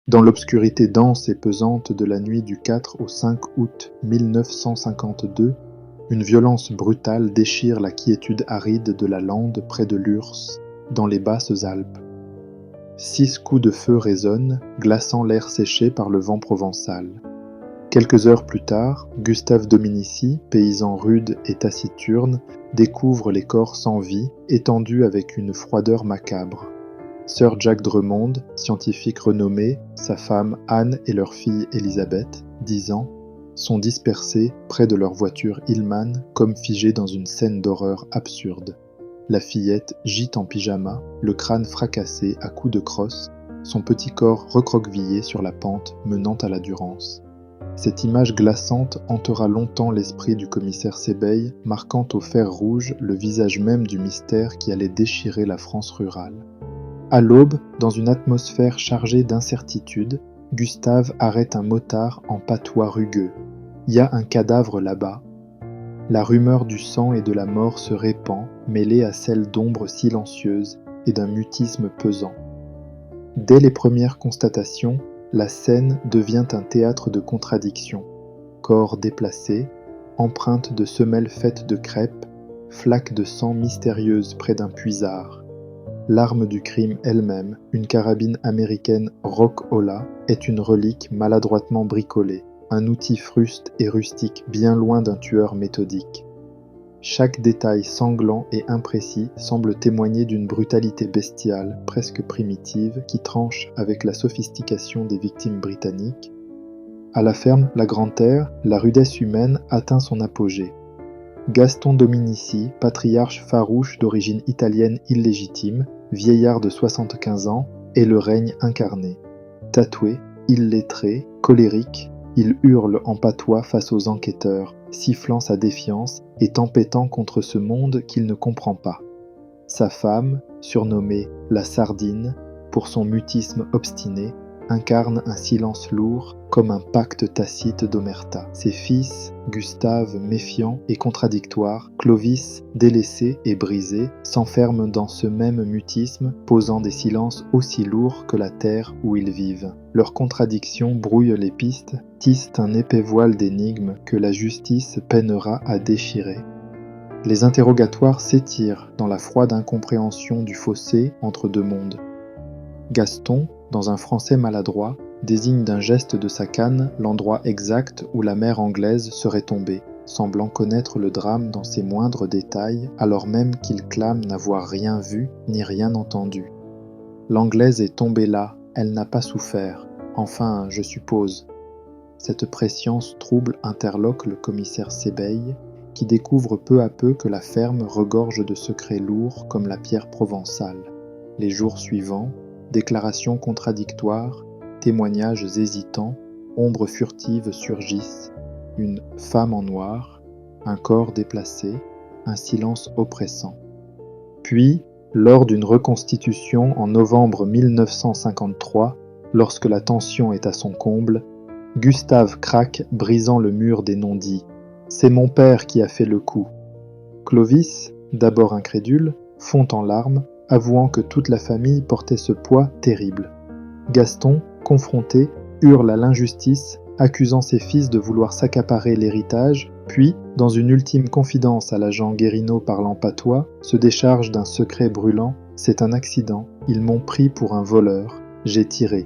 Dans l'obscurité dense et pesante de la nuit du 4 au 5 août 1952, une violence brutale déchire la quiétude aride de la lande près de Lurs, dans les Basses Alpes. 6 coups de feu résonnent, glaçant l'air séché par le vent provençal. Quelques heures plus tard, Gustave Dominici, paysan rude et taciturne, découvre les corps sans vie, étendus avec une froideur macabre. Sir Jack Drummond, scientifique renommé, sa femme Anne et leur fille Elisabeth, 10 ans, sont dispersés près de leur voiture Hillman comme figés dans une scène d'horreur absurde. La fillette gît en pyjama, le crâne fracassé à coups de crosse, son petit corps recroquevillé sur la pente menant à la Durance. Cette image glaçante hantera longtemps l'esprit du commissaire Sebeil, marquant au fer rouge le visage même du mystère qui allait déchirer la France rurale. À l'aube, dans une atmosphère chargée d'incertitude, Gustave arrête un motard en patois rugueux. « Y a un cadavre là-bas ». La rumeur du sang et de la mort se répand, mêlée à celle d'ombres silencieuses et d'un mutisme pesant. Dès les premières constatations, la scène devient un théâtre de contradictions. Corps déplacés, empreintes de semelles faites de crêpes, flaques de sang mystérieuses près d'un puisard. L'arme du crime elle-même, une carabine américaine Rock-Ola, est une relique maladroitement bricolée, un outil fruste et rustique bien loin d'un tueur méthodique. Chaque détail sanglant et imprécis semble témoigner d'une brutalité bestiale, presque primitive, qui tranche avec la sophistication des victimes britanniques. À la ferme La Grande-Terre, la rudesse humaine atteint son apogée. Gaston Dominici, patriarche farouche d'origine italienne illégitime, vieillard de 75 ans, est le règne incarné. Tatoué, illettré, colérique, il hurle en patois face aux enquêteurs, sifflant sa défiance et tempêtant contre ce monde qu'il ne comprend pas. Sa femme, surnommée la Sardine, pour son mutisme obstiné, incarne un silence lourd comme un pacte tacite d'omerta. Ses fils, Gustave méfiant et contradictoire, Clovis délaissé et brisé, s'enferment dans ce même mutisme, posant des silences aussi lourds que la terre où ils vivent. Leurs contradictions brouillent les pistes, tissent un épais voile d'énigmes que la justice peinera à déchirer. Les interrogatoires s'étirent dans la froide incompréhension du fossé entre deux mondes. Gaston, dans un français maladroit, désigne d'un geste de sa canne l'endroit exact où la mère anglaise serait tombée, semblant connaître le drame dans ses moindres détails, alors même qu'il clame n'avoir rien vu ni rien entendu. L'anglaise est tombée là, elle n'a pas souffert, enfin, je suppose. Cette prescience trouble interloque le commissaire Sebeil, qui découvre peu à peu que la ferme regorge de secrets lourds comme la pierre provençale. Les jours suivants, déclarations contradictoires, témoignages hésitants, ombres furtives surgissent, une femme en noir, un corps déplacé, un silence oppressant. Puis, lors d'une reconstitution en novembre 1953, lorsque la tension est à son comble, Gustave craque, brisant le mur des non-dits. « C'est mon père qui a fait le coup ». Clovis, d'abord incrédule, fond en larmes, avouant que toute la famille portait ce poids terrible. Gaston, confronté, hurle à l'injustice, accusant ses fils de vouloir s'accaparer l'héritage, puis, dans une ultime confidence à l'agent Guérino parlant patois, se décharge d'un secret brûlant. « C'est un accident, ils m'ont pris pour un voleur, j'ai tiré ».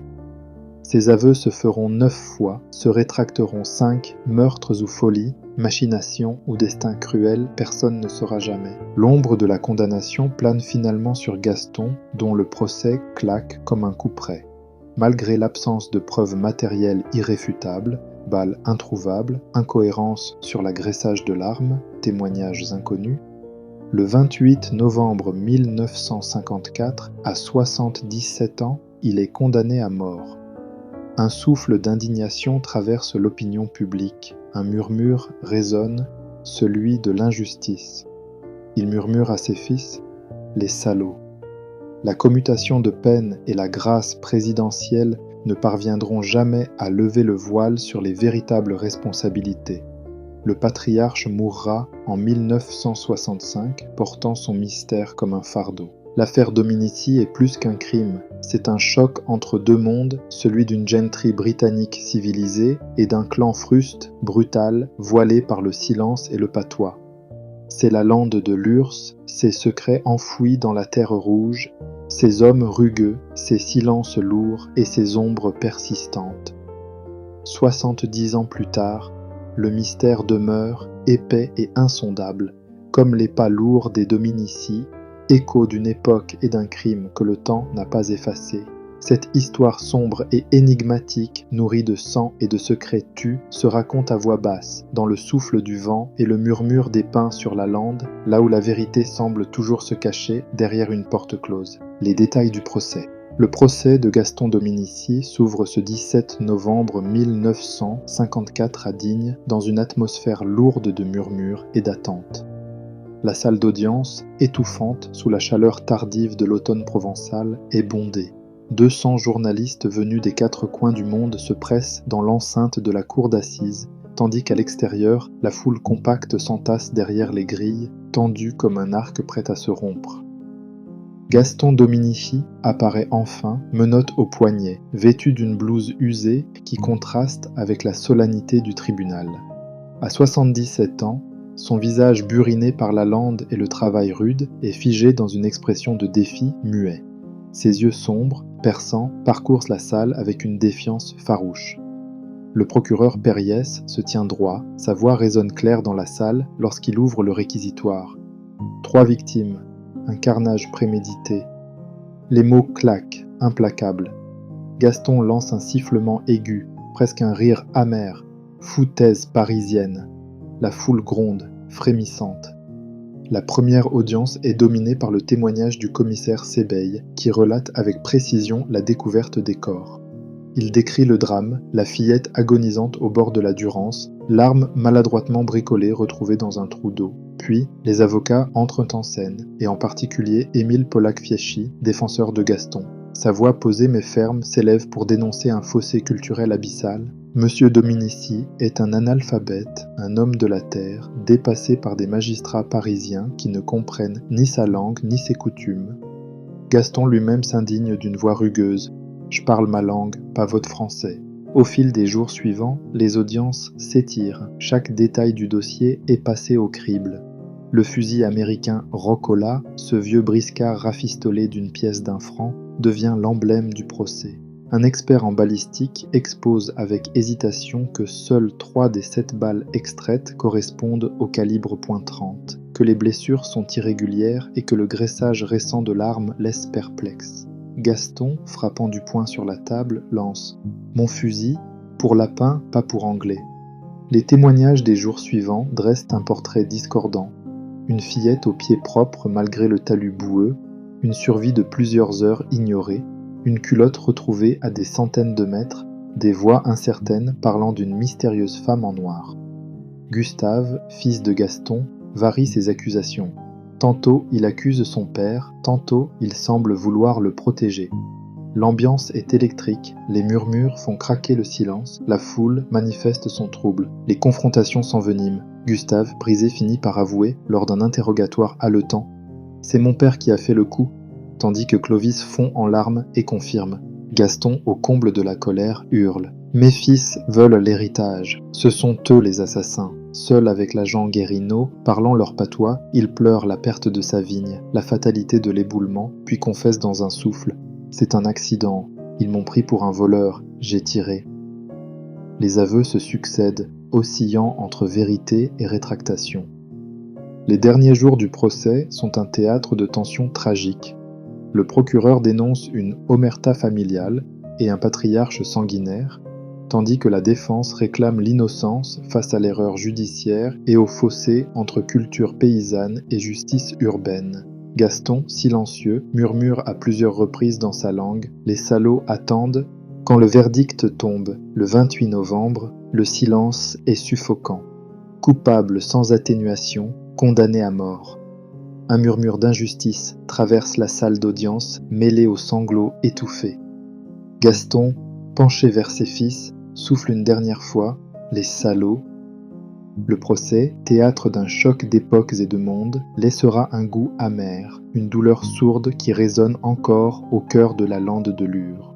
Ses aveux se feront 9 fois, se rétracteront 5, meurtres ou folies, machination ou destin cruel, personne ne saura jamais. L'ombre de la condamnation plane finalement sur Gaston, dont le procès claque comme un couperet. Malgré l'absence de preuves matérielles irréfutables, balles introuvables, incohérences sur l'agressage de l'arme, témoignages inconnus, le 28 novembre 1954, à 77 ans, il est condamné à mort. Un souffle d'indignation traverse l'opinion publique, un murmure résonne, celui de l'injustice. Il murmure à ses fils « les salauds ». La commutation de peine et la grâce présidentielle ne parviendront jamais à lever le voile sur les véritables responsabilités. Le patriarche mourra en 1965, portant son mystère comme un fardeau. L'affaire Dominici est plus qu'un crime, c'est un choc entre deux mondes, celui d'une gentry britannique civilisée et d'un clan fruste, brutal, voilé par le silence et le patois. C'est la lande de l'Urs, ses secrets enfouis dans la terre rouge, ses hommes rugueux, ses silences lourds et ses ombres persistantes. 70 ans plus tard, le mystère demeure épais et insondable, comme les pas lourds des Dominici, écho d'une époque et d'un crime que le temps n'a pas effacé. Cette histoire sombre et énigmatique, nourrie de sang et de secrets tus, se raconte à voix basse, dans le souffle du vent et le murmure des pins sur la lande, là où la vérité semble toujours se cacher derrière une porte close. Les détails du procès. Le procès de Gaston Dominici s'ouvre ce 17 novembre 1954 à Digne, dans une atmosphère lourde de murmures et d'attentes. La salle d'audience, étouffante sous la chaleur tardive de l'automne provençal, est bondée. 200 journalistes venus des quatre coins du monde se pressent dans l'enceinte de la cour d'assises, tandis qu'à l'extérieur, la foule compacte s'entasse derrière les grilles, tendue comme un arc prêt à se rompre. Gaston Dominici apparaît enfin, menottes au poignet, vêtu d'une blouse usée qui contraste avec la solennité du tribunal. À 77 ans, son visage buriné par la lande et le travail rude est figé dans une expression de défi muet. Ses yeux sombres, perçants, parcourent la salle avec une défiance farouche. Le procureur Périès se tient droit, sa voix résonne claire dans la salle lorsqu'il ouvre le réquisitoire. 3 victimes, un carnage prémédité. Les mots claquent, implacables. Gaston lance un sifflement aigu, presque un rire amer. Foutaise parisienne. La foule gronde, frémissante. La première audience est dominée par le témoignage du commissaire Sébeil, qui relate avec précision la découverte des corps. Il décrit le drame, la fillette agonisante au bord de la Durance, l'arme maladroitement bricolée retrouvée dans un trou d'eau. Puis, les avocats entrent en scène, et en particulier Émile Pollack-Fieschi, défenseur de Gaston. Sa voix posée mais ferme s'élève pour dénoncer un fossé culturel abyssal. Monsieur Dominici est un analphabète, un homme de la terre, dépassé par des magistrats parisiens qui ne comprennent ni sa langue ni ses coutumes. Gaston lui-même s'indigne d'une voix rugueuse. « Je parle ma langue, pas votre français ». Au fil des jours suivants, les audiences s'étirent, chaque détail du dossier est passé au crible. Le fusil américain Rocola, ce vieux briscard rafistolé d'une pièce d'1 franc, devient l'emblème du procès. Un expert en balistique expose avec hésitation que seules 3 des 7 balles extraites correspondent au calibre .30, que les blessures sont irrégulières et que le graissage récent de l'arme laisse perplexe. Gaston, frappant du poing sur la table, lance « Mon fusil, pour lapin, pas pour anglais ». Les témoignages des jours suivants dressent un portrait discordant. Une fillette aux pieds propres malgré le talus boueux, une survie de plusieurs heures ignorée, une culotte retrouvée à des centaines de mètres, des voix incertaines parlant d'une mystérieuse femme en noir. Gustave, fils de Gaston, varie ses accusations. Tantôt il accuse son père, tantôt il semble vouloir le protéger. L'ambiance est électrique, les murmures font craquer le silence, la foule manifeste son trouble, les confrontations s'enveniment. Gustave, brisé, finit par avouer, lors d'un interrogatoire haletant « C'est mon père qui a fait le coup », tandis que Clovis fond en larmes et confirme. Gaston, au comble de la colère, hurle « Mes fils veulent l'héritage, ce sont eux les assassins ». Seul avec l'agent Guérinaud, parlant leur patois, il pleure la perte de sa vigne, la fatalité de l'éboulement, puis confesse dans un souffle « C'est un accident, ils m'ont pris pour un voleur, j'ai tiré ». Les aveux se succèdent, oscillant entre vérité et rétractation. Les derniers jours du procès sont un théâtre de tensions tragiques. Le procureur dénonce une omerta familiale et un patriarche sanguinaire, tandis que la défense réclame l'innocence face à l'erreur judiciaire et au fossé entre culture paysanne et justice urbaine. Gaston, silencieux, murmure à plusieurs reprises dans sa langue « Les salauds attendent ». Quand le verdict tombe, le 28 novembre, le silence est suffocant. Coupable sans atténuation, condamné à mort. Un murmure d'injustice traverse la salle d'audience, mêlé aux sanglots étouffés. Gaston, penché vers ses fils, souffle une dernière fois « Les salauds ». Le procès, théâtre d'un choc d'époques et de mondes, laissera un goût amer, une douleur sourde qui résonne encore au cœur de la lande de Lure.